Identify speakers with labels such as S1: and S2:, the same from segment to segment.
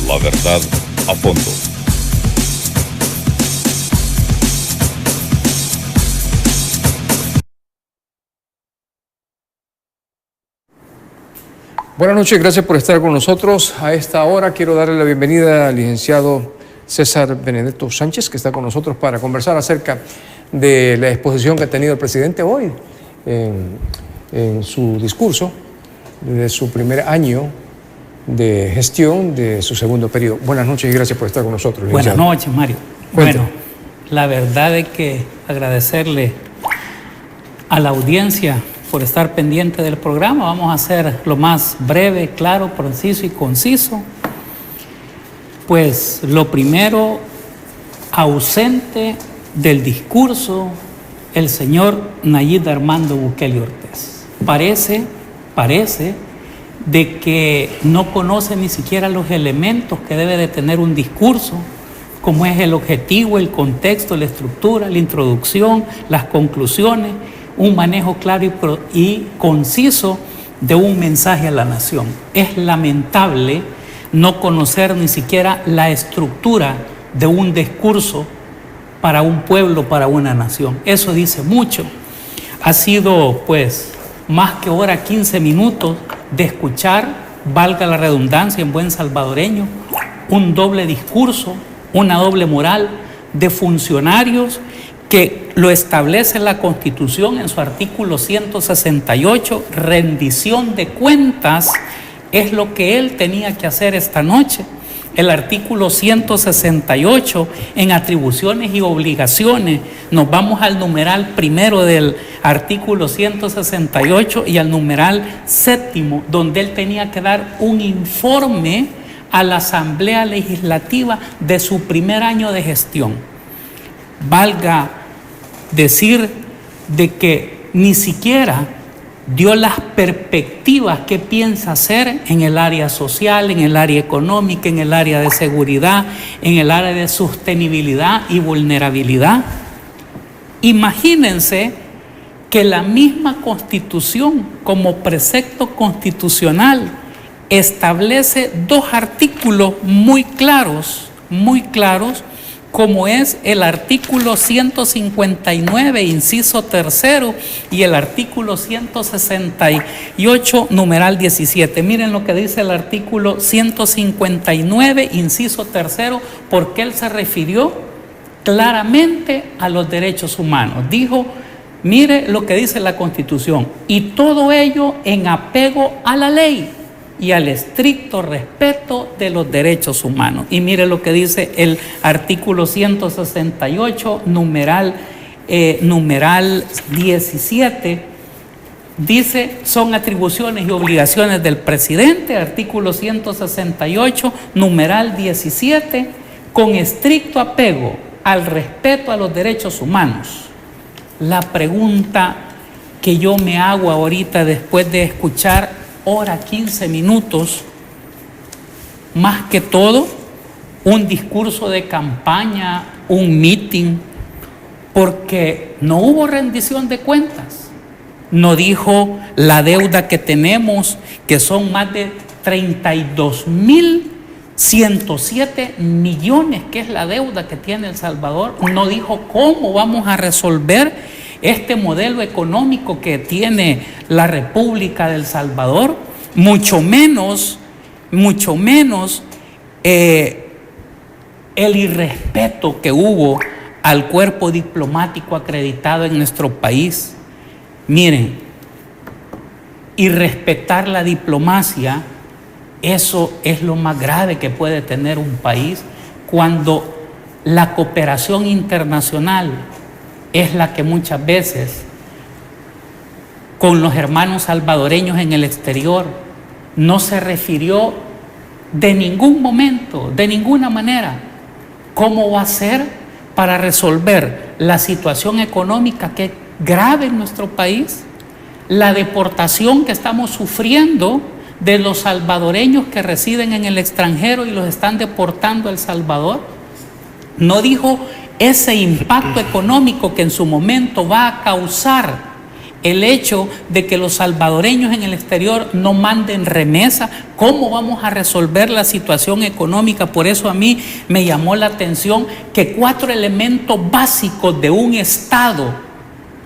S1: La verdad a fondo.
S2: Buenas noches, gracias por estar con nosotros. A esta hora quiero darle la bienvenida al licenciado César Benedetto Sánchez, que está con nosotros para conversar acerca de la exposición que ha tenido el presidente hoy en su discurso de su primer año de gestión de su segundo periodo. Buenas noches y gracias por estar con nosotros, licenciado.
S3: Buenas noches, Mario.
S2: Cuéntame.
S3: Bueno, la verdad es que agradecerle a la audiencia por estar pendiente del programa. Vamos a hacer lo más breve, claro, preciso y conciso. Pues lo primero, ausente del discurso, el señor Nayib Armando Bukele Ortiz. Parece de que no conoce ni siquiera los elementos que debe de tener un discurso, como es el objetivo, el contexto, la estructura, la introducción, las conclusiones, un manejo claro y conciso de un mensaje a la nación. Es lamentable no conocer ni siquiera la estructura de un discurso para un pueblo, para una nación. Eso dice mucho. Ha sido, pues, más que hora, 15 minutos de escuchar, valga la redundancia en buen salvadoreño, un doble discurso, una doble moral de funcionarios que lo establece la Constitución en su artículo 168, rendición de cuentas, es lo que él tenía que hacer esta noche. El artículo 168 en atribuciones y obligaciones, nos vamos al numeral primero del artículo 168 y al numeral séptimo, donde él tenía que dar un informe a la Asamblea Legislativa de su primer año de gestión. Valga decir de que ni siquiera dio las perspectivas que piensa hacer en el área social, en el área económica, en el área de seguridad, en el área de sostenibilidad y vulnerabilidad. Imagínense que la misma Constitución, como precepto constitucional, establece dos artículos muy claros, como es el artículo 159, inciso tercero, y el artículo 168, numeral 17. Miren lo que dice el artículo 159, inciso tercero, porque él se refirió claramente a los derechos humanos. Dijo, mire lo que dice la Constitución, y todo ello en apego a la ley y al estricto respeto de los derechos humanos. Y mire lo que dice el artículo 168, numeral 17, dice, son atribuciones y obligaciones del presidente, artículo 168, numeral 17, con estricto apego al respeto a los derechos humanos. La pregunta que yo me hago ahorita después de escuchar hora 15 minutos, más que todo, un discurso de campaña, un meeting, porque no hubo rendición de cuentas. No dijo la deuda que tenemos, que son más de 32.107 millones, que es la deuda que tiene El Salvador. No dijo cómo vamos a resolver este modelo económico que tiene la República de El Salvador, mucho menos el irrespeto que hubo al cuerpo diplomático acreditado en nuestro país. Miren, irrespetar la diplomacia, eso es lo más grave que puede tener un país cuando la cooperación internacional es la que muchas veces con los hermanos salvadoreños en el exterior no se refirió de ningún momento, de ninguna manera, cómo va a ser para resolver la situación económica que es grave en nuestro país, la deportación que estamos sufriendo de los salvadoreños que residen en el extranjero y los están deportando a El Salvador. No dijo ese impacto económico que en su momento va a causar el hecho de que los salvadoreños en el exterior no manden remesa. ¿Cómo vamos a resolver la situación económica? Por eso a mí me llamó la atención que 4 elementos básicos de un Estado,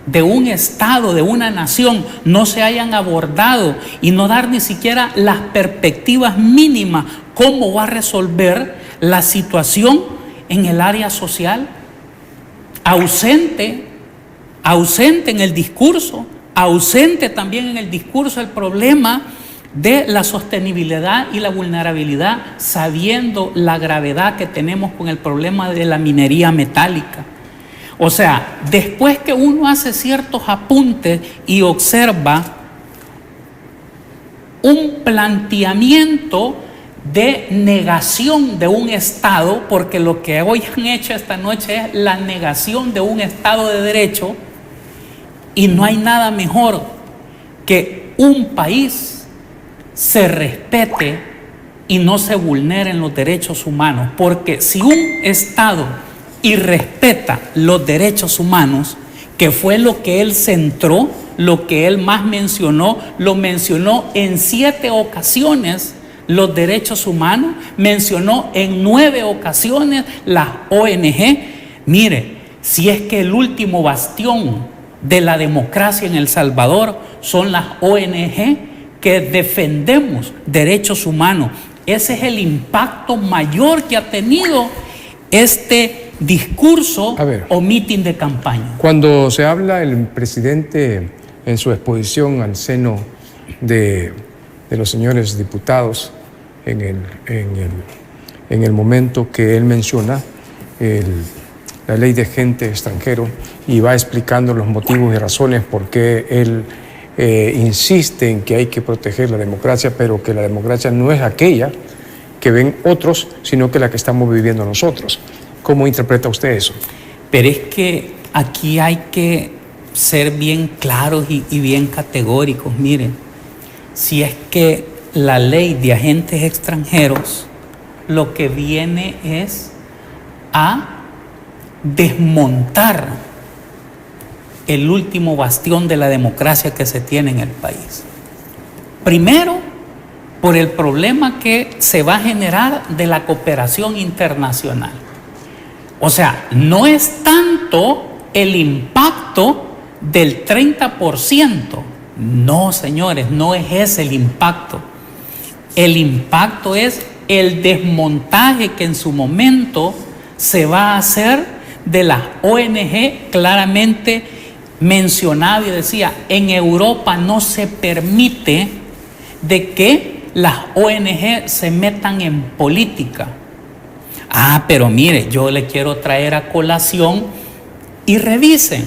S3: de una nación, no se hayan abordado y no dar ni siquiera las perspectivas mínimas. ¿Cómo va a resolver la situación en el área social? Ausente en el discurso, ausente también en el discurso el problema de la sostenibilidad y la vulnerabilidad, sabiendo la gravedad que tenemos con el problema de la minería metálica. O sea, después que uno hace ciertos apuntes y observa un planteamiento de negación de un Estado, porque lo que hoy han hecho esta noche es la negación de un Estado de Derecho, y no hay nada mejor que un país se respete y no se vulneren los derechos humanos, porque si un Estado irrespeta los derechos humanos, que fue lo que él centró, lo que él más mencionó, lo mencionó en 7 ocasiones los derechos humanos, mencionó en 9 ocasiones las ONG. Mire, si es que el último bastión de la democracia en El Salvador son las ONG que defendemos derechos humanos, ese es el impacto mayor que ha tenido este discurso o mitin de campaña.
S2: Cuando se habla el presidente en su exposición al seno de los señores diputados, en el momento que él menciona la ley de agente extranjero y va explicando los motivos y razones por qué él insiste en que hay que proteger la democracia, pero que la democracia no es aquella que ven otros, sino que la que estamos viviendo nosotros. ¿Cómo interpreta usted eso?
S3: Pero es que aquí hay que ser bien claros y bien categóricos. Miren, si es que la ley de agentes extranjeros lo que viene es a desmontar el último bastión de la democracia que se tiene en el país. Primero, por el problema que se va a generar de la cooperación internacional. O sea, no es tanto el impacto del 30%. No, señores, no es ese el impacto. El impacto es el desmontaje que en su momento se va a hacer de las ONG, claramente mencionado y decía, en Europa no se permite de que las ONG se metan en política. Ah, pero mire, yo le quiero traer a colación y revisen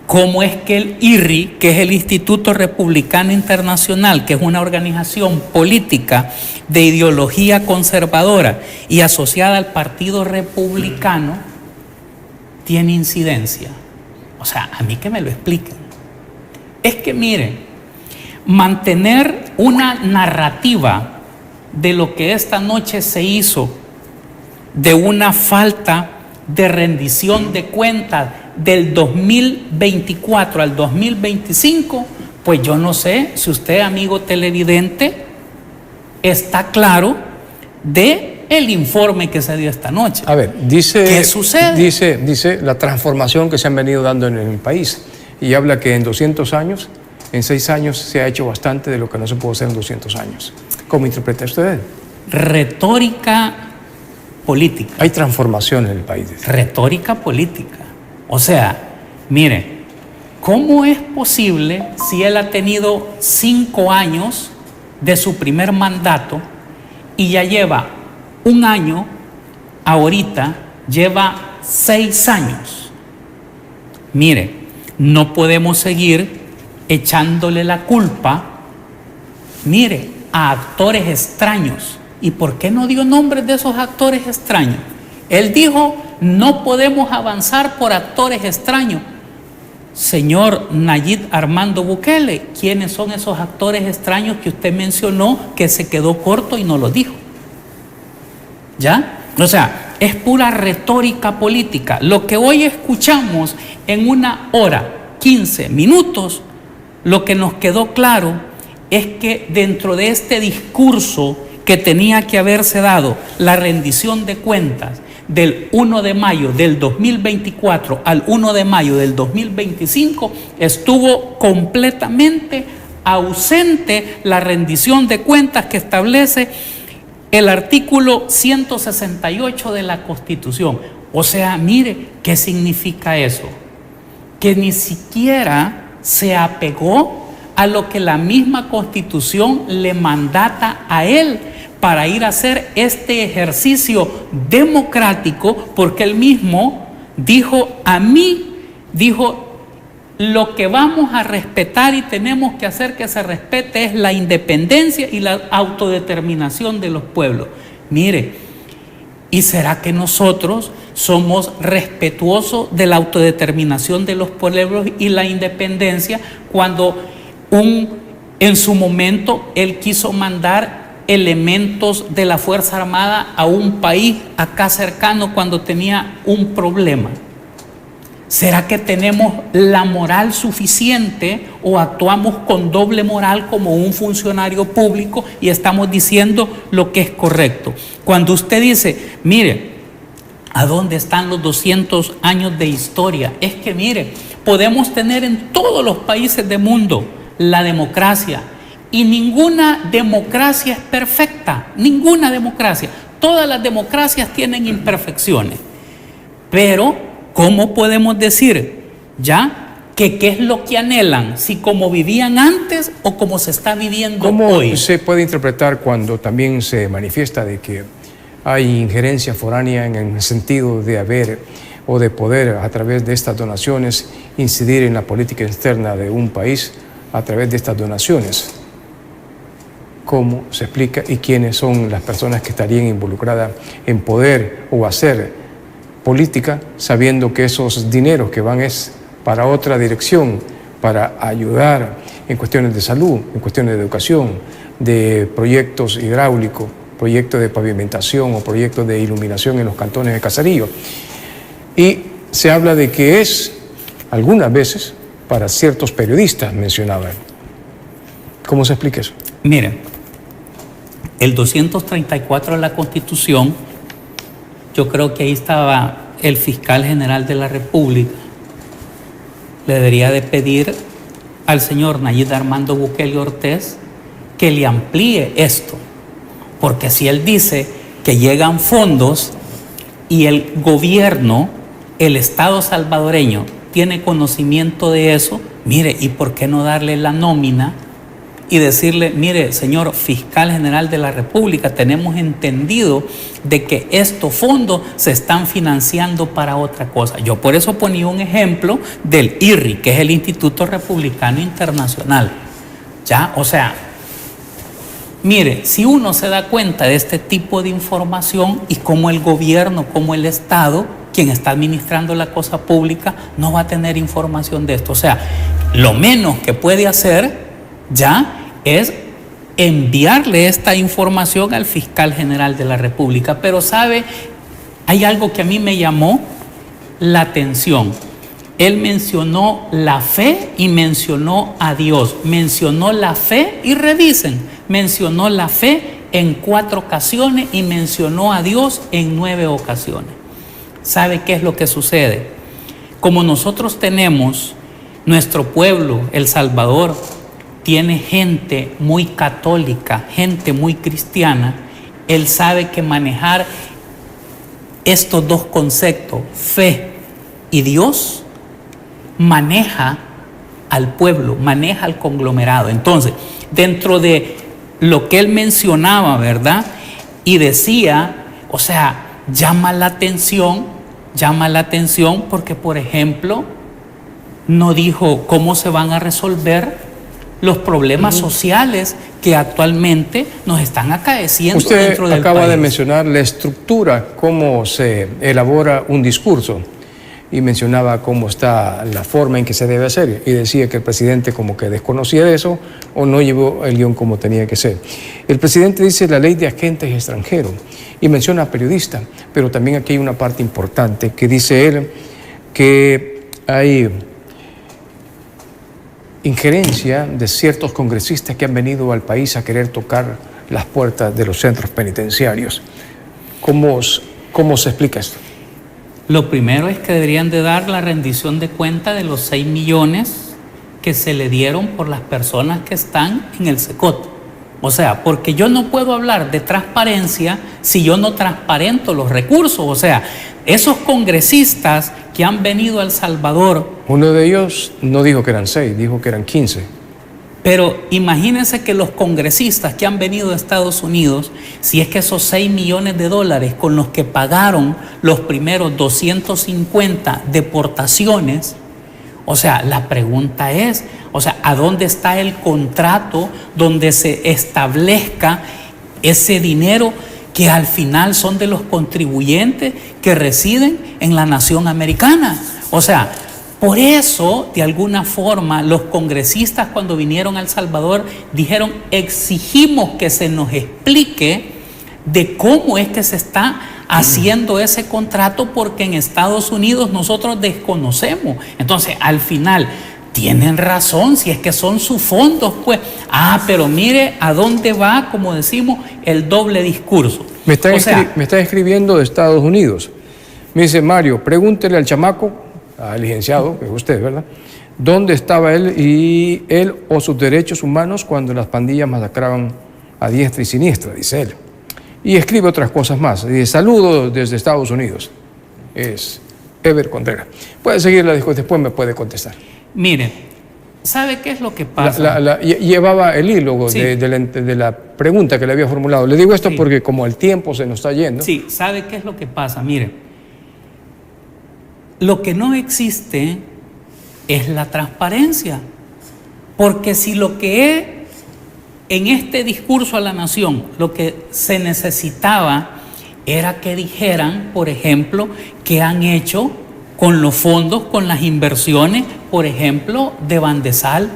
S3: cómo es que el IRRI, que es el Instituto Republicano Internacional, que es una organización política de ideología conservadora y asociada al Partido Republicano, tiene incidencia. O sea, a mí que me lo expliquen. Es que miren, mantener una narrativa de lo que esta noche se hizo, de una falta de rendición de cuentas del 2024 al 2025, pues yo no sé si usted, amigo televidente, está claro de el informe que se dio esta noche.
S2: A ver, dice,
S3: ¿qué sucede?
S2: Dice la transformación que se han venido dando en el país y habla que en 200 años, en 6 años se ha hecho bastante de lo que no se pudo hacer en 200 años. ¿Cómo interpreta usted?
S3: Retórica política.
S2: Hay transformación en el país.
S3: Retórica política. O sea, mire, ¿cómo es posible si él ha tenido 5 años de su primer mandato y ya lleva 1 año, ahorita lleva 6 años? Mire, no podemos seguir echándole la culpa, mire, a actores extraños. ¿Y por qué no dio nombres de esos actores extraños? Él dijo, no podemos avanzar por actores extraños. Señor Nayib Armando Bukele, ¿quiénes son esos actores extraños que usted mencionó que se quedó corto y no lo dijo? ¿Ya? O sea, es pura retórica política. Lo que hoy escuchamos en 1 hora, 15 minutos, lo que nos quedó claro es que dentro de este discurso que tenía que haberse dado, la rendición de cuentas del 1 de mayo del 2024 al 1 de mayo del 2025, estuvo completamente ausente la rendición de cuentas que establece el artículo 168 de la Constitución. O sea, mire, ¿qué significa eso? Que ni siquiera se apegó a lo que la misma Constitución le mandata a él para ir a hacer este ejercicio democrático, porque él mismo dijo, lo que vamos a respetar y tenemos que hacer que se respete es la independencia y la autodeterminación de los pueblos. Mire, ¿y será que nosotros somos respetuosos de la autodeterminación de los pueblos y la independencia cuando en su momento él quiso mandar elementos de la Fuerza Armada a un país acá cercano cuando tenía un problema? ¿Será que tenemos la moral suficiente o actuamos con doble moral como un funcionario público y estamos diciendo lo que es correcto? Cuando usted dice, mire, ¿a dónde están los 200 años de historia? Es que mire, podemos tener en todos los países del mundo la democracia, y ninguna democracia es perfecta, ninguna democracia. Todas las democracias tienen imperfecciones. Pero, ¿cómo podemos decir ya que qué es lo que anhelan? Si como vivían antes o como se está viviendo hoy.
S2: ¿Cómo se puede interpretar cuando también se manifiesta de que hay injerencia foránea en el sentido de haber o de poder a través de estas donaciones incidir en la política externa de un país a través de estas donaciones? ¿Cómo se explica y quiénes son las personas que estarían involucradas en poder o hacer política sabiendo que esos dineros que van es para otra dirección, para ayudar en cuestiones de salud, en cuestiones de educación, de proyectos hidráulicos, proyectos de pavimentación o proyectos de iluminación en los cantones de caserío? Y se habla de que es, algunas veces, para ciertos periodistas, mencionaban. ¿Cómo se explica eso?
S3: Miren, el 234 de la Constitución, yo creo que ahí estaba el fiscal general de la República, le debería de pedir al señor Nayib Armando Bukele Ortez que le amplíe esto, porque si él dice que llegan fondos y el gobierno, el Estado salvadoreño tiene conocimiento de eso, mire, ¿y por qué no darle la nómina y decirle, mire, señor fiscal general de la República, tenemos entendido de que estos fondos se están financiando para otra cosa? Yo por eso ponía un ejemplo del IRRI, que es el Instituto Republicano Internacional. Ya, o sea, mire, si uno se da cuenta de este tipo de información y cómo el gobierno, como el Estado, quien está administrando la cosa pública, no va a tener información de esto. O sea, lo menos que puede hacer ya es enviarle esta información al fiscal general de la República. Pero sabe, hay algo que a mí me llamó la atención. Él mencionó la fe y mencionó a Dios. Mencionó la fe y revisen, mencionó la fe en 4 ocasiones y mencionó a Dios en 9 ocasiones. ¿Sabe qué es lo que sucede? Como nosotros tenemos, nuestro pueblo, El Salvador, tiene gente muy católica, gente muy cristiana, él sabe que manejar estos dos conceptos, fe y Dios, maneja al pueblo, maneja al conglomerado. Entonces, dentro de lo que él mencionaba, ¿verdad? Y decía, o sea, llama la atención porque, por ejemplo, no dijo cómo se van a resolver los problemas sociales que actualmente nos están acaeciendo dentro del país.
S2: Usted acaba de mencionar la estructura, cómo se elabora un discurso, y mencionaba cómo está la forma en que se debe hacer, y decía que el presidente como que desconocía de eso o no llevó el guión como tenía que ser. El presidente dice la ley de agentes extranjeros y menciona a periodistas, pero también aquí hay una parte importante que dice él que hay injerencia de ciertos congresistas que han venido al país a querer tocar las puertas de los centros penitenciarios. ¿Cómo se explica esto?
S3: Lo primero es que deberían de dar la rendición de cuenta de los 6 millones que se le dieron por las personas que están en el SECOT. O sea, porque yo no puedo hablar de transparencia si yo no transparento los recursos. O sea, esos congresistas que han venido a El Salvador.
S2: Uno de ellos no dijo que eran 6, dijo que eran 15.
S3: Pero imagínense que los congresistas que han venido a Estados Unidos, si es que esos 6 millones de dólares con los que pagaron los primeros 250 deportaciones, o sea, la pregunta es, o sea, ¿a dónde está el contrato donde se establezca ese dinero que al final son de los contribuyentes que residen en la nación americana? O sea, por eso, de alguna forma, los congresistas cuando vinieron a El Salvador dijeron, exigimos que se nos explique de cómo es que se está haciendo ese contrato, porque en Estados Unidos nosotros desconocemos. Entonces, al final, tienen razón, si es que son sus fondos, pues. Pero mire a dónde va, como decimos, el doble discurso.
S2: Me está escribiendo de Estados Unidos. Me dice, Mario, pregúntele al chamaco, al licenciado, que es usted, ¿verdad? ¿Dónde estaba él o sus derechos humanos cuando las pandillas masacraban a diestra y siniestra? Dice él. Y escribe otras cosas más. Dice, saludos desde Estados Unidos. Es Ever Contreras. Puede seguir la discusión, después me puede contestar.
S3: Mire, ¿sabe qué es lo que pasa?
S2: Llevaba el hilo
S3: sí,
S2: de la pregunta que le había formulado. Le digo esto porque como el tiempo se nos está yendo.
S3: Sí, ¿sabe qué es lo que pasa? Mire, lo que no existe es la transparencia. Porque si lo que es en este discurso a la nación, lo que se necesitaba era que dijeran, por ejemplo, qué han hecho con los fondos, con las inversiones, por ejemplo, de Bandesal,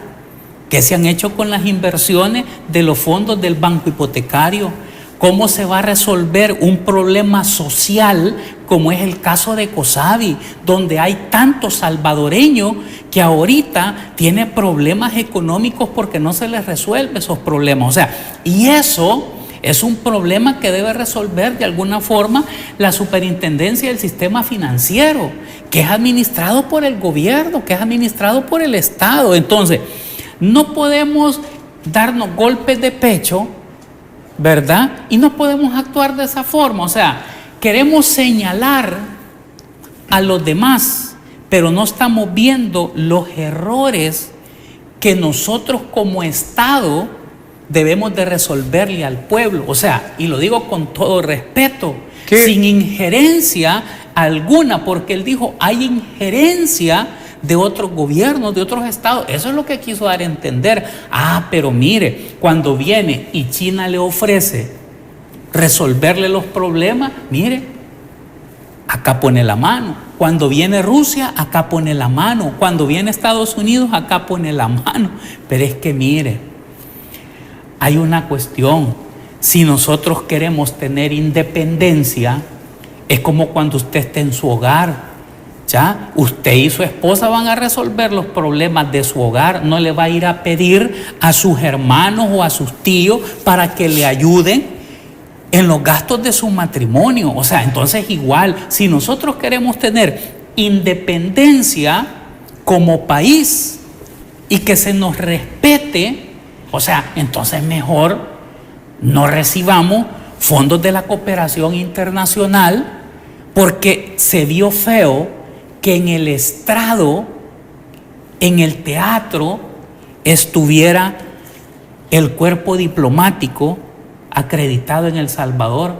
S3: qué se han hecho con las inversiones de los fondos del banco hipotecario, cómo se va a resolver un problema social como es el caso de Cosabi, donde hay tantos salvadoreños que ahorita tienen problemas económicos porque no se les resuelve esos problemas. O sea, y eso es un problema que debe resolver de alguna forma la superintendencia del sistema financiero, que es administrado por el gobierno, que es administrado por el Estado. Entonces, no podemos darnos golpes de pecho, ¿verdad? Y no podemos actuar de esa forma. O sea, queremos señalar a los demás, pero no estamos viendo los errores que nosotros como Estado debemos de resolverle al pueblo. O sea, y lo digo con todo respeto, sin injerencia alguna, porque él dijo, hay injerencia de otros gobiernos, de otros estados. Eso es lo que quiso dar a entender. Pero mire, cuando viene y China le ofrece resolverle los problemas, mire, acá pone la mano. Cuando viene Rusia, acá pone la mano. Cuando viene Estados Unidos, acá pone la mano. Pero es que mire, hay una cuestión. Si nosotros queremos tener independencia, es como cuando usted esté en su hogar. ¿Ya? Usted y su esposa van a resolver los problemas de su hogar. No le va a ir a pedir a sus hermanos o a sus tíos para que le ayuden en los gastos de su matrimonio. O sea, entonces igual, si nosotros queremos tener independencia como país y que se nos respete, o sea, entonces mejor no recibamos fondos de la cooperación internacional, porque se vio feo que en el estrado, en el teatro, estuviera el cuerpo diplomático acreditado en El Salvador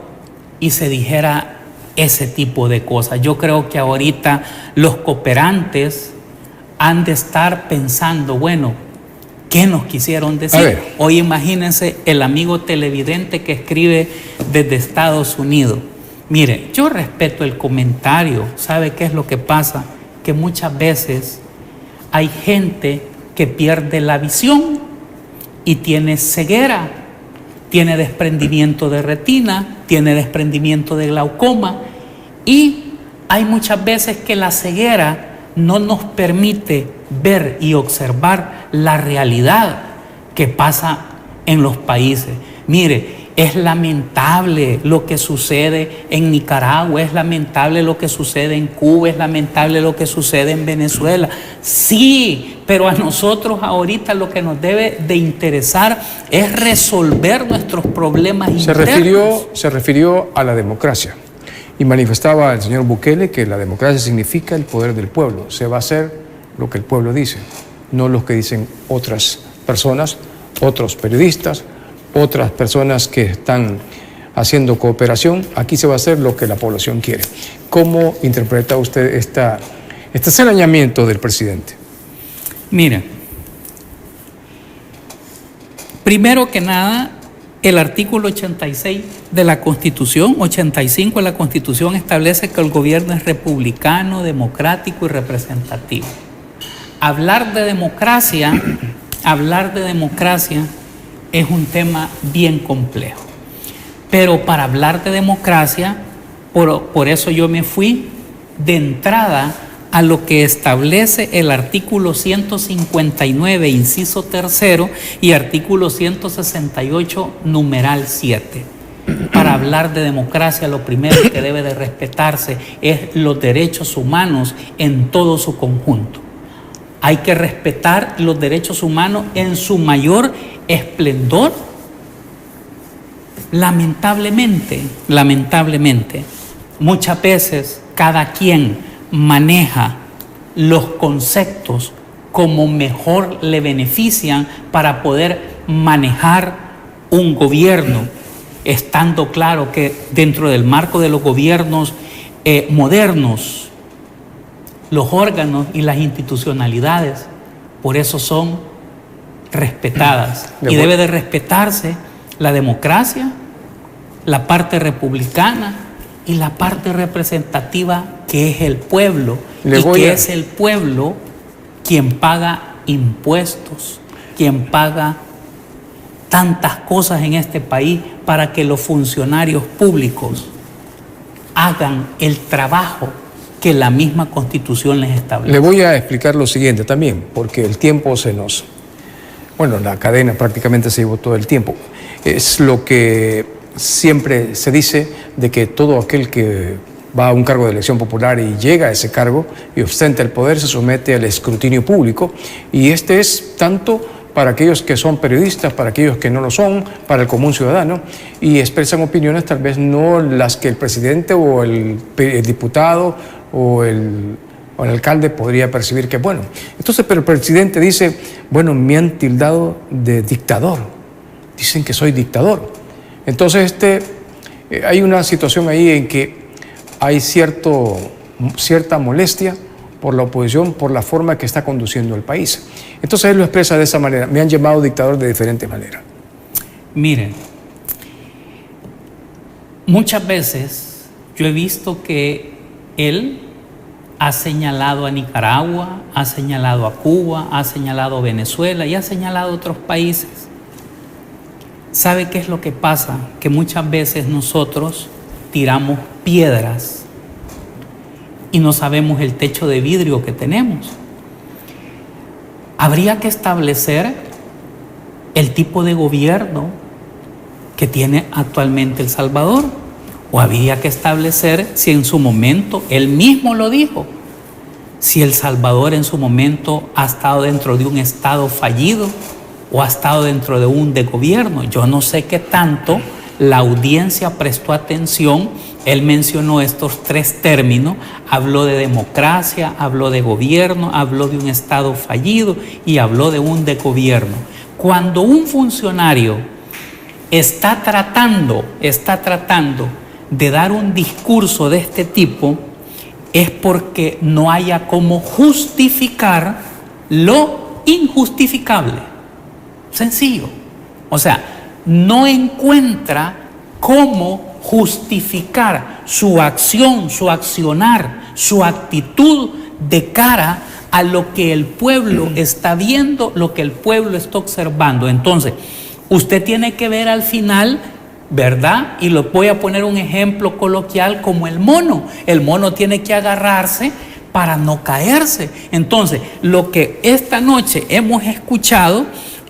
S3: y se dijera ese tipo de cosas. Yo creo que ahorita los cooperantes han de estar pensando, bueno, ¿qué nos quisieron decir? Hoy imagínense el amigo televidente que escribe desde Estados Unidos. Mire, yo respeto el comentario. ¿Sabe qué es lo que pasa? Que muchas veces hay gente que pierde la visión y tiene ceguera, tiene desprendimiento de retina, tiene desprendimiento de glaucoma, y hay muchas veces que la ceguera no nos permite ver y observar la realidad que pasa en los países. Mire, es lamentable lo que sucede en Nicaragua, es lamentable lo que sucede en Cuba, es lamentable lo que sucede en Venezuela. Sí, pero a nosotros ahorita lo que nos debe de interesar es resolver nuestros problemas internos.
S2: Se refirió a la democracia y manifestaba el señor Bukele que la democracia significa el poder del pueblo. Se va a hacer lo que el pueblo dice, no lo que dicen otras personas, otros periodistas, otras personas que están haciendo cooperación. Aquí se va a hacer lo que la población quiere. ¿Cómo interpreta usted este señalamiento del presidente?
S3: Mire, primero que nada, el artículo 86 de la Constitución, 85 de la Constitución establece que el gobierno es republicano, democrático y representativo. Hablar de democracia es un tema bien complejo. Pero para hablar de democracia, por eso yo me fui de entrada a lo que establece el artículo 159, inciso tercero, y artículo 168, numeral 7. Para hablar de democracia, lo primero que debe de respetarse es los derechos humanos en todo su conjunto. Hay que respetar los derechos humanos en su mayor esplendor. Lamentablemente, muchas veces cada quien maneja los conceptos como mejor le benefician para poder manejar un gobierno, estando claro que dentro del marco de los gobiernos modernos, los órganos y las institucionalidades, por eso son respetadas. Y debe de respetarse la democracia, la parte republicana y la parte representativa, que es el pueblo, es el pueblo quien paga impuestos, quien paga tantas cosas en este país para que los funcionarios públicos hagan el trabajo que la misma Constitución les establece.
S2: Le voy a explicar lo siguiente también, porque el tiempo la cadena prácticamente se llevó todo el tiempo. Es lo que siempre se dice, de que todo aquel que va a un cargo de elección popular y llega a ese cargo y ostenta el poder se somete al escrutinio público, y este es tanto para aquellos que son periodistas, para aquellos que no lo son, para el común ciudadano, y expresan opiniones tal vez no las que el presidente o el diputado o el alcalde podría percibir que bueno. Entonces, pero el presidente dice, bueno, me han tildado de dictador, dicen que soy dictador. Entonces hay una situación ahí en que hay cierta molestia por la oposición, por la forma que está conduciendo el país. Entonces él lo expresa de esa manera. Me han llamado dictador de diferentes maneras.
S3: Miren, muchas veces yo he visto que él ha señalado a Nicaragua, ha señalado a Cuba, ha señalado a Venezuela y ha señalado a otros países. ¿Sabe qué es lo que pasa? Que muchas veces nosotros tiramos piedras y no sabemos el techo de vidrio que tenemos. Habría que establecer el tipo de gobierno que tiene actualmente El Salvador, o habría que establecer, si en su momento, él mismo lo dijo, si El Salvador en su momento ha estado dentro de un estado fallido o ha estado dentro de un desgobierno. Yo no sé qué tanto la audiencia prestó atención. Él mencionó estos tres términos, habló de democracia, habló de gobierno, habló de un estado fallido y habló de un desgobierno. Cuando un funcionario está tratando de dar un discurso de este tipo, es porque no haya cómo justificar lo injustificable. Sencillo. O sea, no encuentra cómo justificar su acción, su accionar, su actitud de cara a lo que el pueblo está viendo, lo que el pueblo está observando. Entonces, usted tiene que ver al final, ¿verdad? Y lo voy a poner un ejemplo coloquial como el mono. El mono tiene que agarrarse para no caerse. Entonces, lo que esta noche hemos escuchado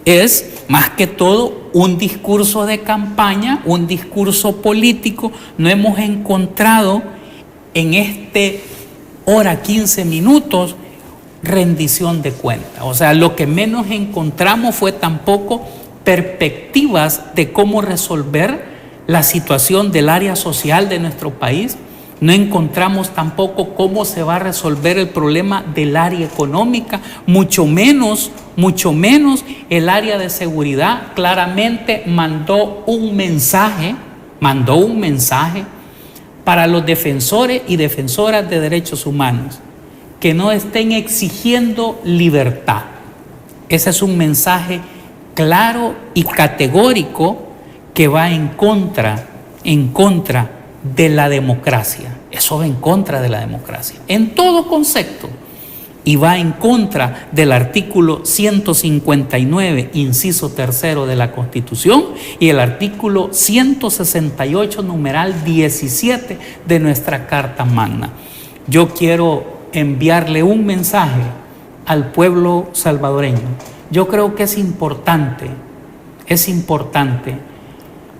S3: es más que todo un discurso de campaña, un discurso político. No hemos encontrado en este hora 15 minutos rendición de cuentas. O sea, lo que menos encontramos fue tampoco perspectivas de cómo resolver la situación del área social de nuestro país. No encontramos tampoco cómo se va a resolver el problema del área económica, mucho menos el área de seguridad. Claramente mandó un mensaje para los defensores y defensoras de derechos humanos, que no estén exigiendo libertad. Ese es un mensaje claro y categórico que va en contra de la democracia. Eso va en contra de la democracia, en todo concepto, y va en contra del artículo 159, inciso 3 de la Constitución, y el artículo 168, numeral 17 de nuestra Carta Magna. Yo quiero enviarle un mensaje al pueblo salvadoreño. Yo creo que es importante.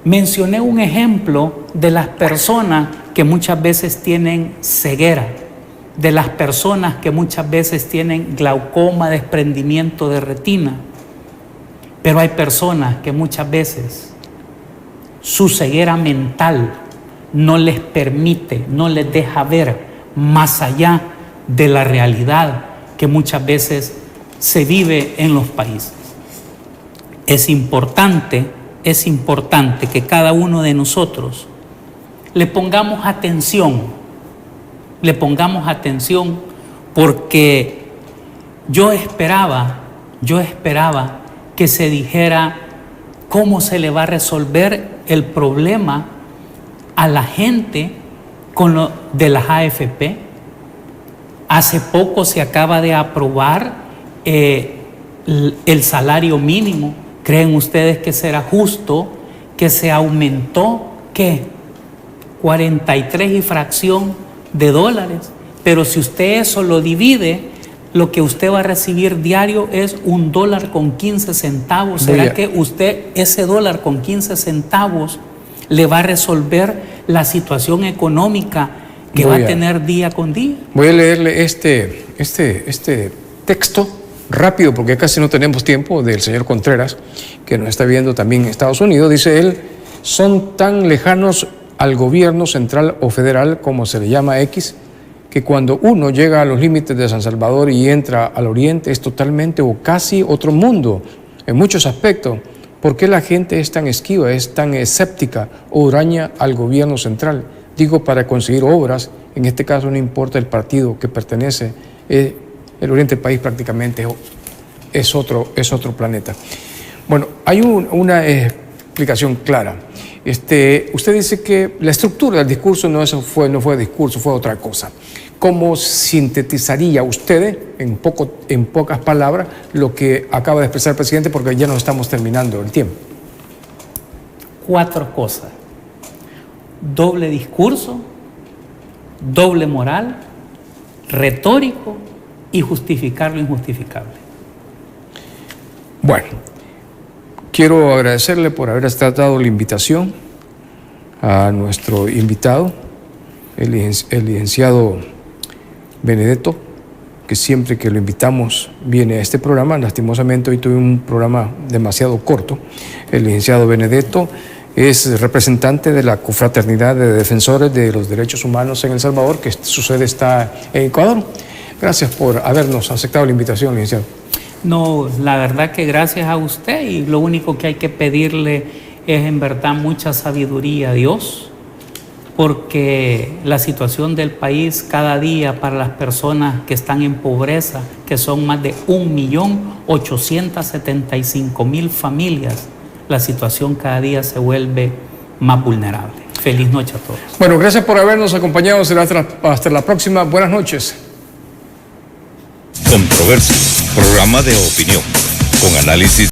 S3: Mencioné un ejemplo de las personas que muchas veces tienen ceguera, de las personas que muchas veces tienen glaucoma, desprendimiento de retina. Pero hay personas que muchas veces su ceguera mental no les permite, no les deja ver más allá de la realidad que muchas veces se vive en los países. Es importante que cada uno de nosotros le pongamos atención, porque yo esperaba que se dijera cómo se le va a resolver el problema a la gente con lo de las AFP. Hace poco se acaba de aprobar el salario mínimo. ¿Creen ustedes que será justo que se aumentó, qué? 43 y fracción de dólares? Pero si usted eso lo divide, lo que usted va a recibir diario es $1.15. ¿Será que usted ese $1.15 le va a resolver la situación económica que va a tener día con día?
S2: Voy a leerle este texto rápido, porque casi no tenemos tiempo, del señor Contreras, que nos está viendo también en Estados Unidos. Dice él: son tan lejanos al gobierno central o federal, como se le llama X, que cuando uno llega a los límites de San Salvador y entra al oriente es totalmente o casi otro mundo en muchos aspectos. ¿Por qué la gente es tan esquiva, es tan escéptica o huraña al gobierno central? Digo, para conseguir obras, en este caso no importa el partido que pertenece, el oriente del país prácticamente es otro planeta. Bueno, hay una explicación clara. Usted dice que la estructura del discurso no fue discurso, fue otra cosa. ¿Cómo sintetizaría usted en pocas palabras lo que acaba de expresar el presidente? Porque ya nos estamos terminando el tiempo.
S3: 4 cosas: doble discurso, doble moral, retórico y justificar lo injustificable.
S2: Bueno, quiero agradecerle por haber aceptado la invitación a nuestro invitado, el licenciado Benedetto, que siempre que lo invitamos viene a este programa. Lastimosamente hoy tuve un programa demasiado corto. El licenciado Benedetto es representante de la Confraternidad de Defensores de los Derechos Humanos en El Salvador, que su sede está en Ecuador. Gracias por habernos aceptado la invitación, licenciado.
S3: No, la verdad que gracias a usted, y lo único que hay que pedirle es en verdad mucha sabiduría a Dios, porque la situación del país cada día para las personas que están en pobreza, que son más de 1.875.000 familias, la situación cada día se vuelve más vulnerable. Feliz noche a todos.
S2: Bueno, gracias por habernos acompañado. Será hasta la próxima. Buenas noches.
S1: Controversia, programa de opinión, con análisis